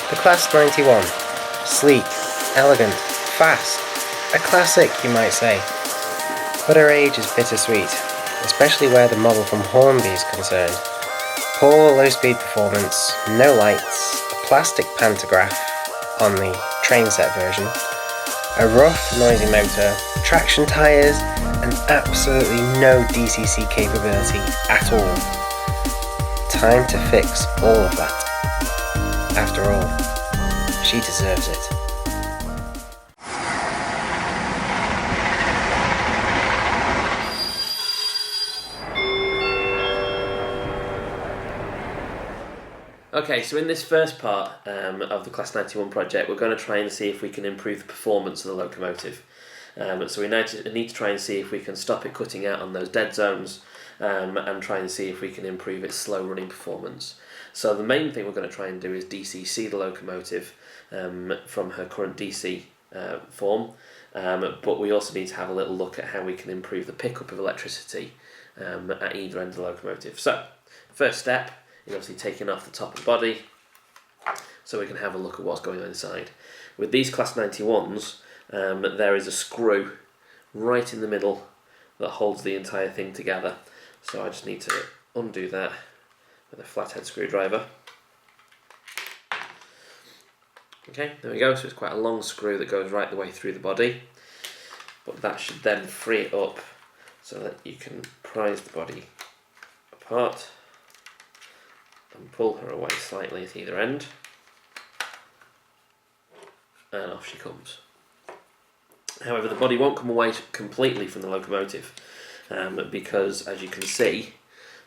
The Class 91. Sleek, elegant, fast. A classic, you might say. But her age is bittersweet, especially where the model from Hornby is concerned. Poor low-speed performance, no lights, a plastic pantograph on the train set version, a rough, noisy motor, traction tyres, and absolutely no DCC capability at all. Time to fix all of that. After all, she deserves it. Okay, so in this first part of the Class 91 project, we're going to try and see if we can improve the performance of the locomotive. So we need to try and see if we can stop it cutting out on those dead zones and try and see if we can improve its slow running performance. So the main thing we're going to try and do is DCC the locomotive from her current DC form, but we also need to have a little look at how we can improve the pickup of electricity at either end of the locomotive. So, first step is obviously taking off the top of the body so we can have a look at what's going on inside. With these Class 91s, there is a screw right in the middle that holds the entire thing together. So I just need to undo that with a flathead screwdriver. Okay, there we go, so it's quite a long screw that goes right the way through the body, but that should then free it up so that you can prise the body apart and pull her away slightly at either end, and off she comes. However, the body won't come away completely from the locomotive because, as you can see,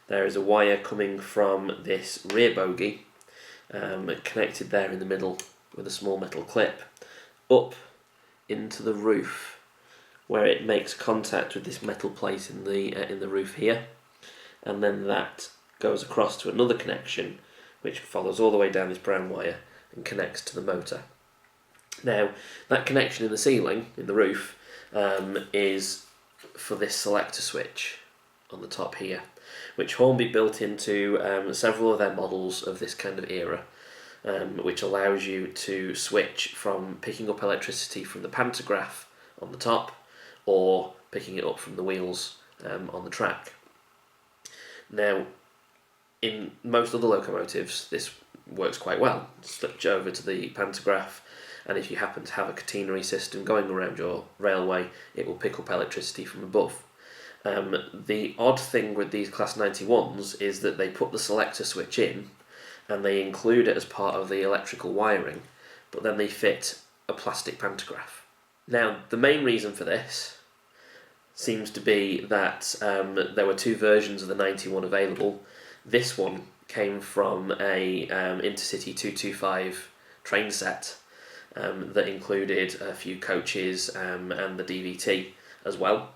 there is a wire coming from this rear bogie connected there in the middle with a small metal clip up into the roof, where it makes contact with this metal plate in the roof here, and then that goes across to another connection which follows all the way down this brown wire and connects to the motor. Now, that connection in the ceiling, in the roof, is for this selector switch on the top here, which Hornby built into several of their models of this kind of era, which allows you to switch from picking up electricity from the pantograph on the top or picking it up from the wheels on the track. Now, in most other locomotives, this works quite well. Switch over to the pantograph, and if you happen to have a catenary system going around your railway, it will pick up electricity from above. The odd thing with these Class 91s is that they put the selector switch in and they include it as part of the electrical wiring, but then they fit a plastic pantograph. Now, the main reason for this seems to be that there were two versions of the 91 available. This one came from a Intercity 225 train set that included a few coaches and the DVT as well.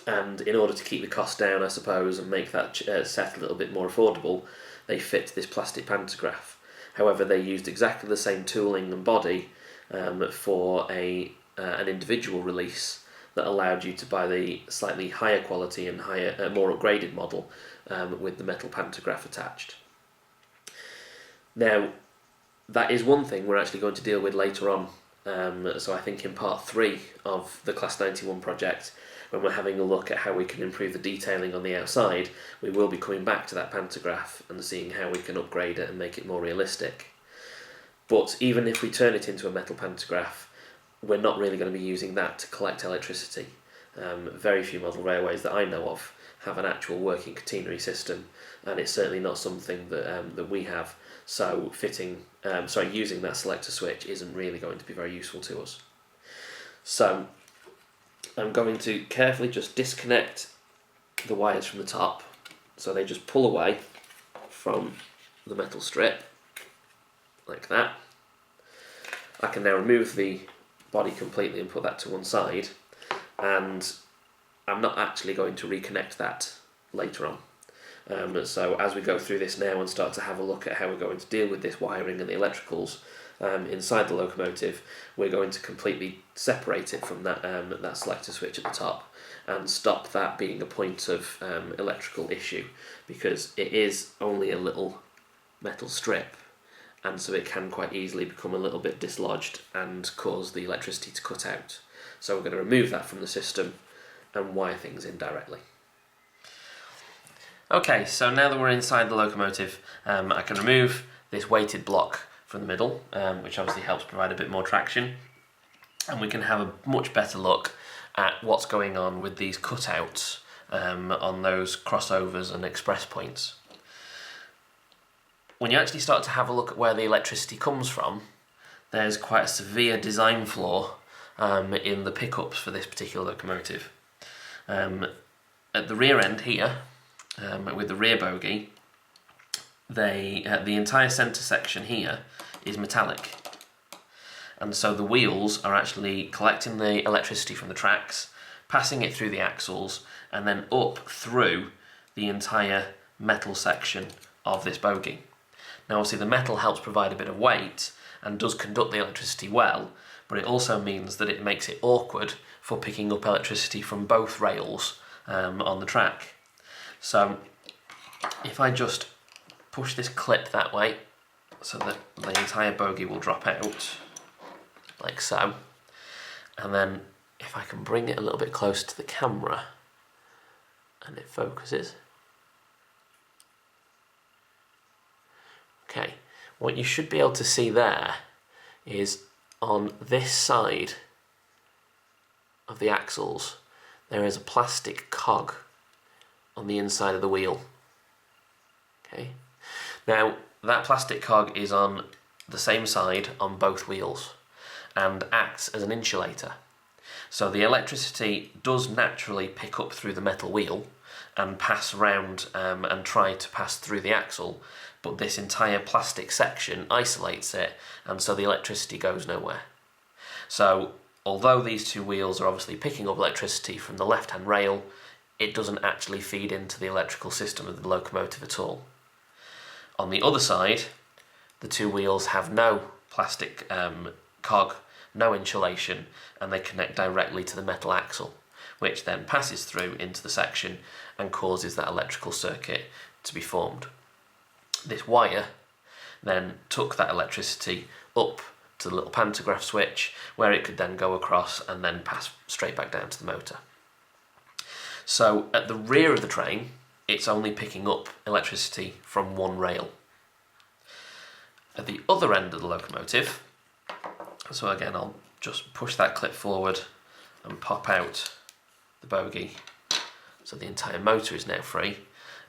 And in order to keep the cost down, I suppose, and make that set a little bit more affordable, they fit this plastic pantograph. However, they used exactly the same tooling and body for an individual release that allowed you to buy the slightly higher quality and more upgraded model with the metal pantograph attached. Now, that is one thing we're actually going to deal with later on. So I think in part 3 of the Class 91 project, when we're having a look at how we can improve the detailing on the outside, we will be coming back to that pantograph and seeing how we can upgrade it and make it more realistic. But even if we turn it into a metal pantograph, we're not really going to be using that to collect electricity. Very few model railways that I know of have an actual working catenary system, and it's certainly not something that we have. So using that selector switch isn't really going to be very useful to us. So I'm going to carefully just disconnect the wires from the top, so they just pull away from the metal strip, like that. I can now remove the body completely and put that to one side, and I'm not actually going to reconnect that later on. So as we go through this now and start to have a look at how we're going to deal with this wiring and the electricals inside the locomotive, we're going to completely separate it from that selector switch at the top and stop that being a point of electrical issue, because it is only a little metal strip and so it can quite easily become a little bit dislodged and cause the electricity to cut out. So we're going to remove that from the system and wire things in directly. Okay, so now that we're inside the locomotive, I can remove this weighted block from the middle, which obviously helps provide a bit more traction, and we can have a much better look at what's going on with these cutouts on those crossovers and express points. When you actually start to have a look at where the electricity comes from, there's quite a severe design flaw in the pickups for this particular locomotive. At the rear end here, with the rear bogie, the entire centre section here is metallic, and so the wheels are actually collecting the electricity from the tracks, passing it through the axles, and then up through the entire metal section of this bogie. Now obviously the metal helps provide a bit of weight and does conduct the electricity well, but it also means that it makes it awkward for picking up electricity from both rails on the track. So if I just push this clip that way so that the entire bogie will drop out, like so, and then if I can bring it a little bit closer to the camera and it focuses. Okay, what you should be able to see there is on this side of the axles there is a plastic cog on the inside of the wheel. Okay, now that plastic cog is on the same side on both wheels and acts as an insulator. So the electricity does naturally pick up through the metal wheel and pass around and try to pass through the axle, but this entire plastic section isolates it, and so the electricity goes nowhere. So although these two wheels are obviously picking up electricity from the left-hand rail, it doesn't actually feed into the electrical system of the locomotive at all. On the other side, the two wheels have no plastic cog, no insulation, and they connect directly to the metal axle, which then passes through into the section and causes that electrical circuit to be formed. This wire then took that electricity up to the little pantograph switch, where it could then go across and then pass straight back down to the motor. So at the rear of the train, it's only picking up electricity from one rail. At the other end of the locomotive, so again I'll just push that clip forward and pop out the bogie, so the entire motor is now free.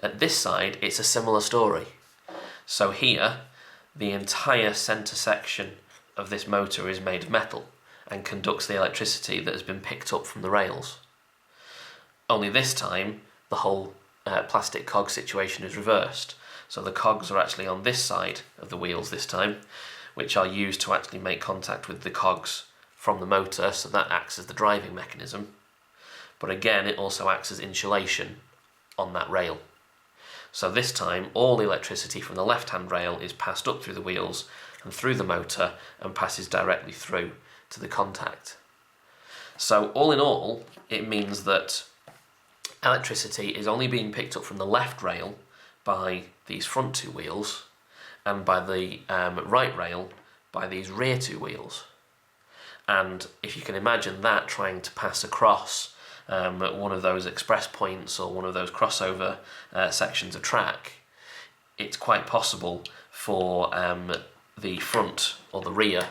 At this side it's a similar story. So here the entire centre section of this motor is made of metal and conducts the electricity that has been picked up from the rails. Only this time the whole plastic cog situation is reversed. So the cogs are actually on this side of the wheels this time, which are used to actually make contact with the cogs from the motor, so that acts as the driving mechanism. But again, it also acts as insulation on that rail. So this time, all the electricity from the left-hand rail is passed up through the wheels and through the motor and passes directly through to the contact. So all in all, it means that electricity is only being picked up from the left rail by these front two wheels, and by the right rail by these rear two wheels. And if you can imagine that trying to pass across one of those express points or one of those crossover sections of track, it's quite possible for the front or the rear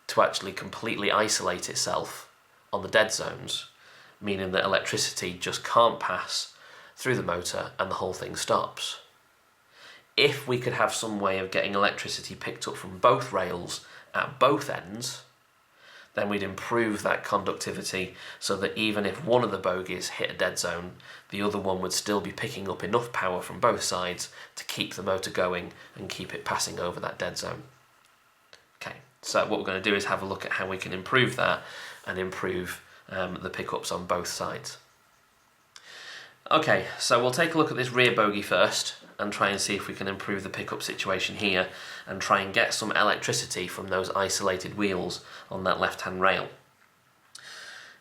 to actually completely isolate itself on the dead zones, meaning that electricity just can't pass through the motor and the whole thing stops. If we could have some way of getting electricity picked up from both rails at both ends, then we'd improve that conductivity so that even if one of the bogies hit a dead zone, the other one would still be picking up enough power from both sides to keep the motor going and keep it passing over that dead zone. Okay, so what we're going to do is have a look at how we can improve that and improve the pickups on both sides. Okay, so we'll take a look at this rear bogie first and try and see if we can improve the pickup situation here and try and get some electricity from those isolated wheels on that left-hand rail.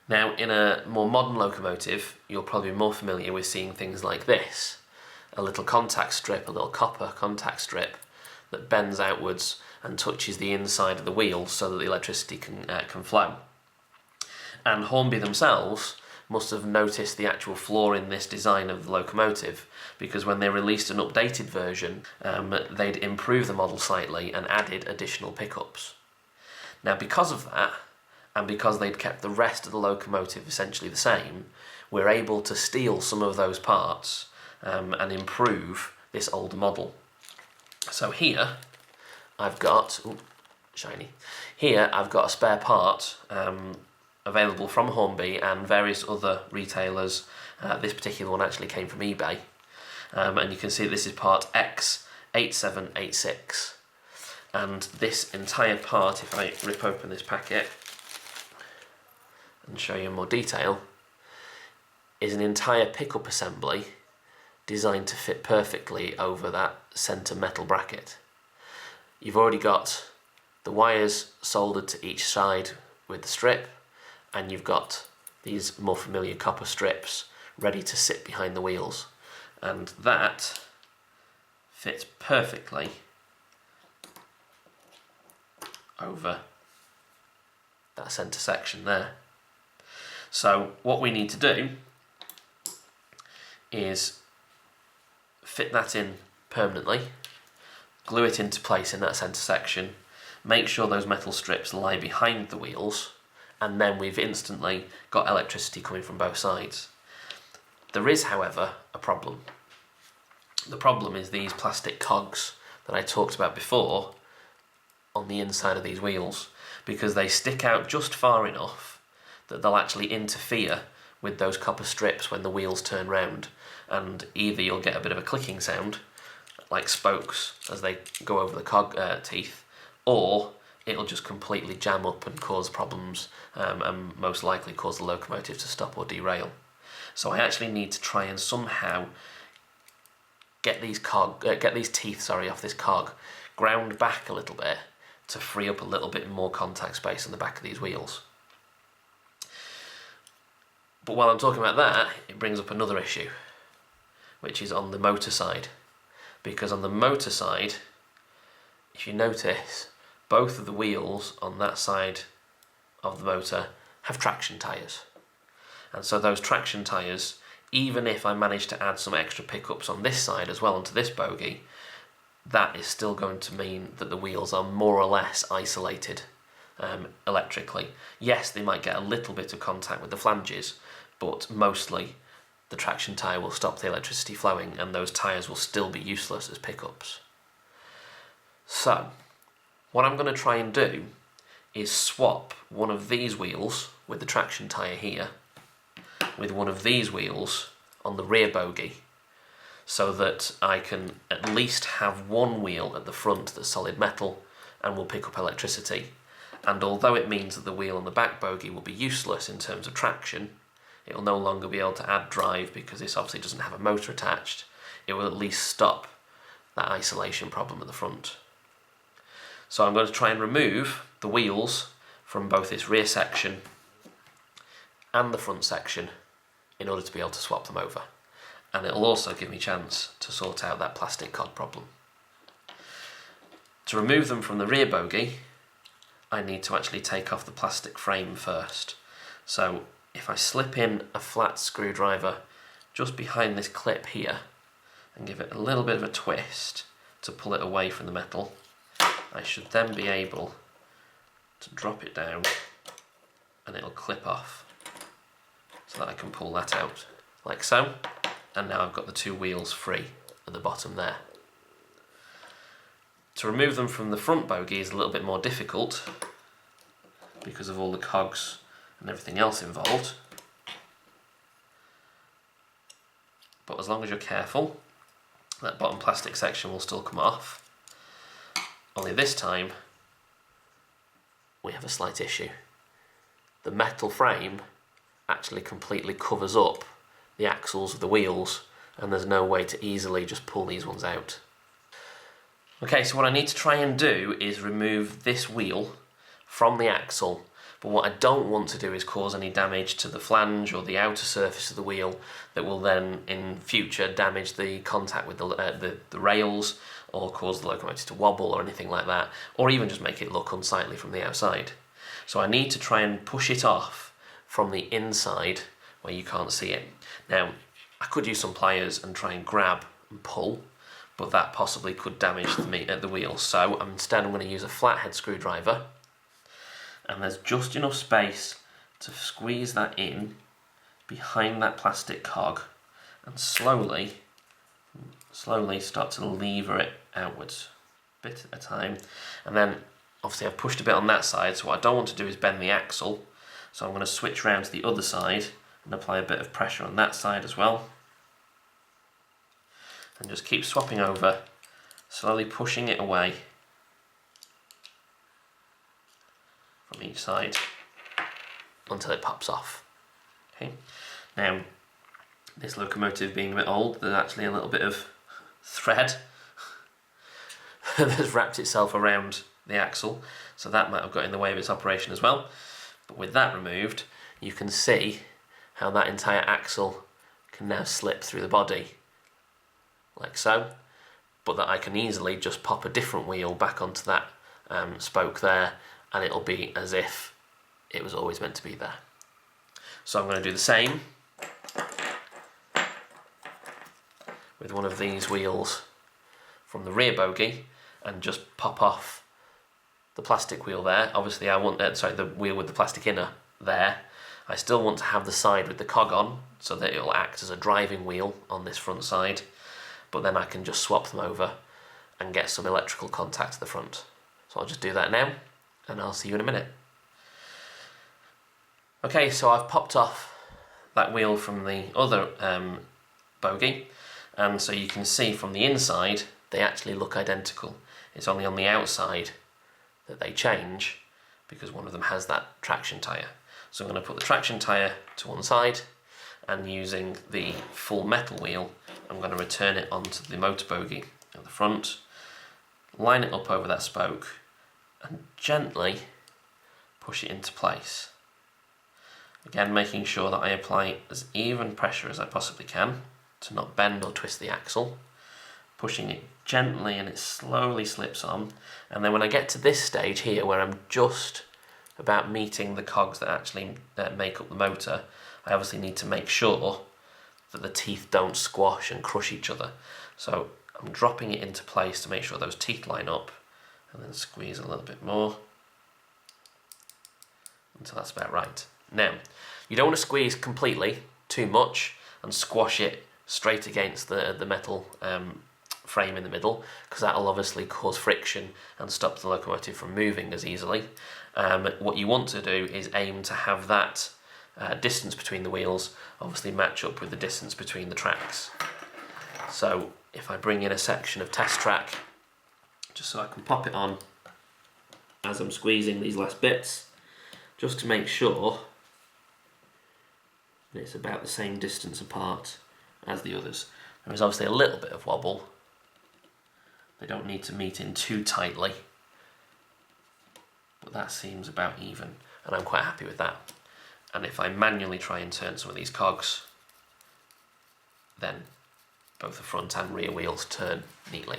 Now, in a more modern locomotive, you're probably more familiar with seeing things like this. A little contact strip, a little copper contact strip that bends outwards and touches the inside of the wheel so that the electricity can flow. And Hornby themselves must have noticed the actual flaw in this design of the locomotive, because when they released an updated version, they'd improved the model slightly and added additional pickups. Now, because of that, and because they'd kept the rest of the locomotive essentially the same, we're able to steal some of those parts and improve this older model. So here I've got, shiny, here I've got a spare part available from Hornby and various other retailers. This particular one actually came from eBay, and you can see this is part X8786, and this entire part, if I rip open this packet and show you in more detail, is an entire pickup assembly designed to fit perfectly over that centre metal bracket. You've already got the wires soldered to each side with the strip, and you've got these more familiar copper strips ready to sit behind the wheels, and that fits perfectly over that centre section there. So what we need to do is fit that in permanently, glue it into place in that centre section, make sure those metal strips lie behind the wheels, and then we've instantly got electricity coming from both sides. There is, however, a problem. The problem is these plastic cogs that I talked about before on the inside of these wheels, because they stick out just far enough that they'll actually interfere with those copper strips when the wheels turn round, and either you'll get a bit of a clicking sound like spokes as they go over the cog teeth, or it'll just completely jam up and cause problems, and most likely cause the locomotive to stop or derail. So I actually need to try and somehow get these teeth off this cog ground back a little bit to free up a little bit more contact space on the back of these wheels. But while I'm talking about that, it brings up another issue, which is on the motor side. Because on the motor side, if you notice, both of the wheels on that side of the motor have traction tyres. And so those traction tyres, even if I manage to add some extra pickups on this side as well onto this bogie, that is still going to mean that the wheels are more or less isolated electrically. Yes, they might get a little bit of contact with the flanges, but mostly the traction tyre will stop the electricity flowing, and those tyres will still be useless as pickups. So, what I'm going to try and do is swap one of these wheels with the traction tyre here with one of these wheels on the rear bogie, so that I can at least have one wheel at the front that's solid metal and will pick up electricity. And although it means that the wheel on the back bogie will be useless in terms of traction, it will no longer be able to add drive because this obviously doesn't have a motor attached, it will at least stop that isolation problem at the front. So I'm going to try and remove the wheels from both this rear section and the front section in order to be able to swap them over. And it'll also give me a chance to sort out that plastic cog problem. To remove them from the rear bogie, I need to actually take off the plastic frame first. So if I slip in a flat screwdriver just behind this clip here and give it a little bit of a twist to pull it away from the metal, I should then be able to drop it down and it'll clip off so that I can pull that out like so. And now I've got the two wheels free at the bottom there. To remove them from the front bogie is a little bit more difficult because of all the cogs and everything else involved. But as long as you're careful, that bottom plastic section will still come off. Only this time, we have a slight issue. The metal frame actually completely covers up the axles of the wheels, and there's no way to easily just pull these ones out. Okay, so what I need to try and do is remove this wheel from the axle But what I don't want to do is cause any damage to the flange or the outer surface of the wheel that will then in future damage the contact with the rails, or cause the locomotive to wobble or anything like that, or even just make it look unsightly from the outside. So I need to try and push it off from the inside where you can't see it. Now, I could use some pliers and try and grab and pull, but that possibly could damage the wheel. So instead I'm going to use a flathead screwdriver, and there's just enough space to squeeze that in behind that plastic cog and slowly start to lever it outwards, a bit at a time. And then obviously I've pushed a bit on that side, so what I don't want to do is bend the axle, so I'm going to switch around to the other side and apply a bit of pressure on that side as well, and just keep swapping over, slowly pushing it away from each side until it pops off. Okay. Now, this locomotive being a bit old, there's actually a little bit of thread that's wrapped itself around the axle, so that might have got in the way of its operation as well. But with that removed, you can see how that entire axle can now slip through the body, like so, but that I can easily just pop a different wheel back onto that spoke there, and it'll be as if it was always meant to be there. So I'm going to do the same with one of these wheels from the rear bogie and just pop off the plastic wheel there. Obviously I want the wheel with the plastic inner there. I still want to have the side with the cog on so that it'll act as a driving wheel on this front side, but then I can just swap them over and get some electrical contact to the front. So I'll just do that now, and I'll see you in a minute. Okay, so I've popped off that wheel from the other bogie, and so you can see from the inside they actually look identical. It's only on the outside that they change because one of them has that traction tyre. So I'm going to put the traction tyre to one side, and using the full metal wheel I'm going to return it onto the motor bogie at the front, line it up over that spoke and gently push it into place. Again, making sure that I apply as even pressure as I possibly can to not bend or twist the axle, pushing it gently, and it slowly slips on. And then when I get to this stage here where I'm just about meeting the cogs that actually make up the motor, I obviously need to make sure that the teeth don't squash and crush each other. So I'm dropping it into place to make sure those teeth line up, and then squeeze a little bit more until that's about right. Now, you don't want to squeeze completely too much and squash it straight against the metal frame in the middle, because that will obviously cause friction and stop the locomotive from moving as easily. What you want to do is aim to have that distance between the wheels obviously match up with the distance between the tracks. So if I bring in a section of test track, just so I can pop it on as I'm squeezing these last bits, just to make sure that it's about the same distance apart as the others. There is obviously a little bit of wobble. They don't need to meet in too tightly, but that seems about even, and I'm quite happy with that. And if I manually try and turn some of these cogs, then both the front and rear wheels turn neatly.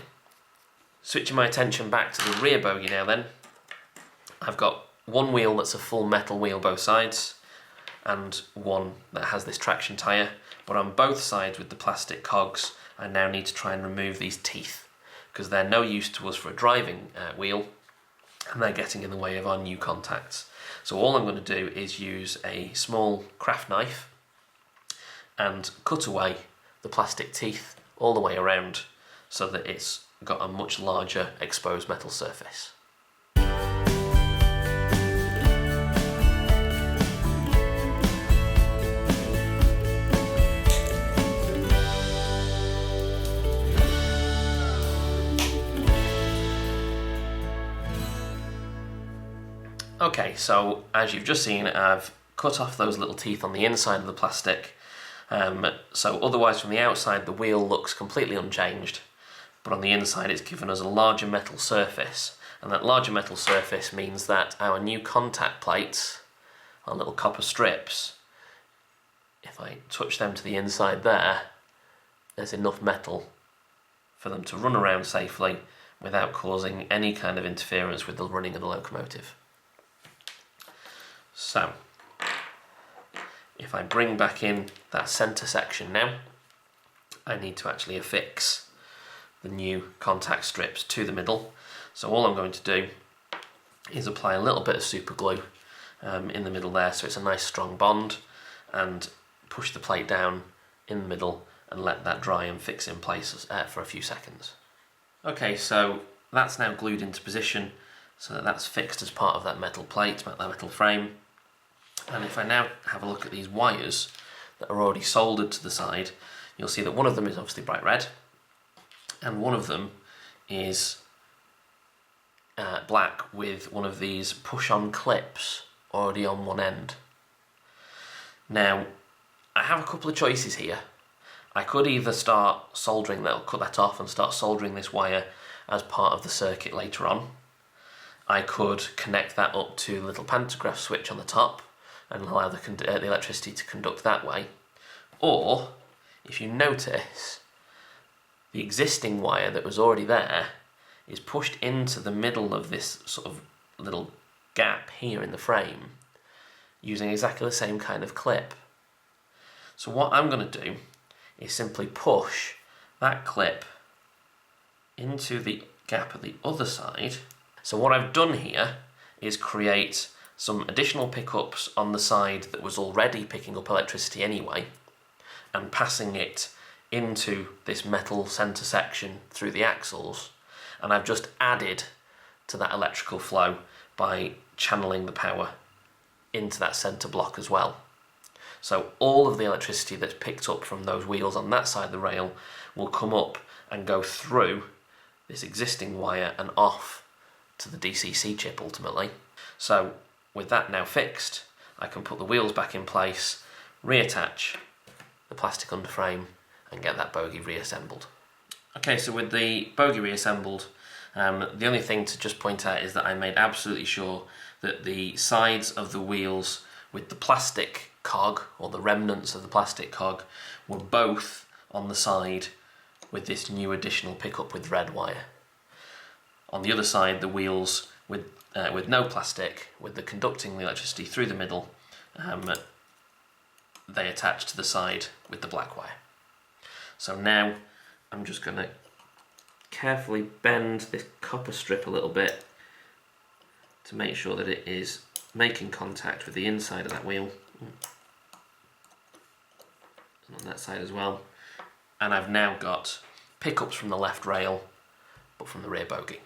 Switching my attention back to the rear bogie now then, I've got one wheel that's a full metal wheel both sides, and one that has this traction tyre, but on both sides with the plastic cogs I now need to try and remove these teeth, because they're no use to us for a driving wheel, and they're getting in the way of our new contacts. So all I'm going to do is use a small craft knife and cut away the plastic teeth all the way around so that it's got a much larger exposed metal surface. Okay, so as you've just seen, I've cut off those little teeth on the inside of the plastic. So otherwise from the outside the wheel looks completely unchanged, but on the inside it's given us a larger metal surface, and that larger metal surface means that our new contact plates on little copper strips, if I touch them to the inside there, there's enough metal for them to run around safely without causing any kind of interference with the running of the locomotive. So, if I bring back in that centre section now, I need to actually affix the new contact strips to the middle. So all I'm going to do is apply a little bit of super glue in the middle there, so it's a nice strong bond, and push the plate down in the middle and let that dry and fix in place for a few seconds. Okay, so that's now glued into position, so that that's fixed as part of that metal plate, that metal frame. And if I now have a look at these wires that are already soldered to the side, you'll see that one of them is obviously bright red, and one of them is black with one of these push-on clips already on one end. Now, I have a couple of choices here. I could either start soldering that, or cut that off and start soldering this wire as part of the circuit later on. I could connect that up to the little pantograph switch on the top and allow the electricity to conduct that way. Or, if you notice, the existing wire that was already there is pushed into the middle of this sort of little gap here in the frame using exactly the same kind of clip. So what I'm going to do is simply push that clip into the gap at the other side. So what I've done here is create some additional pickups on the side that was already picking up electricity anyway, and passing it into this metal centre section through the axles, and I've just added to that electrical flow by channeling the power into that centre block as well. So all of the electricity that's picked up from those wheels on that side of the rail will come up and go through this existing wire and off to the DCC chip ultimately. So with that now fixed, I can put the wheels back in place, reattach the plastic underframe, and get that bogie reassembled. Okay, so with the bogie reassembled, the only thing to just point out is that I made absolutely sure that the sides of the wheels with the plastic cog, or the remnants of the plastic cog, were both on the side with this new additional pickup with red wire. On the other side, the wheels with no plastic, with the conducting the electricity through the middle, they attach to the side with the black wire. So now I'm just going to carefully bend this copper strip a little bit to make sure that it is making contact with the inside of that wheel, and on that side as well. And I've now got pickups from the left rail, but from the rear bogie.